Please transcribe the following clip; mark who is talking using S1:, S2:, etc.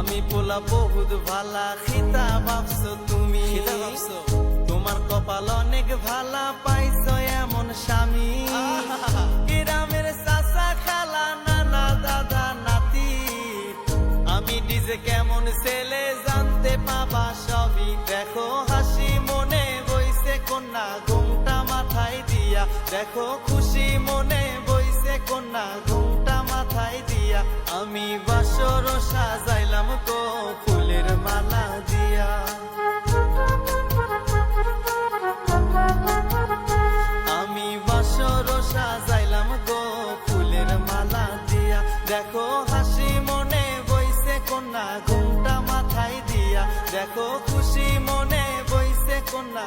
S1: আমি পোলা বহুত ভালা খিতা ভাবছো তুমি, তোমার কপাল অনেক ভালা পাইছো এমন স্বামী। গ্রামের চাচা খালা নানা দাদা নাতি, আমি ডিজে কেমন ছেলে জানতে পাবা সবই। দেখো হাসি মনে বইছে কন্যা ঘুমটা মাথায় দিয়া, দেখো খুশি মনে বইছে কন্যা ঘুমটা মাথায় দিয়া। আমি বাসর সাজাইলাম গো ফুলের মালা দিয়া, আমি বাসর সাজাইলাম গো ফুলের মালা দিয়া। দেখো হাসি মনে বইছে কন্যা ঘুমটা মাথায় দিয়া, দেখো খুশি মনে বইছে কন্যা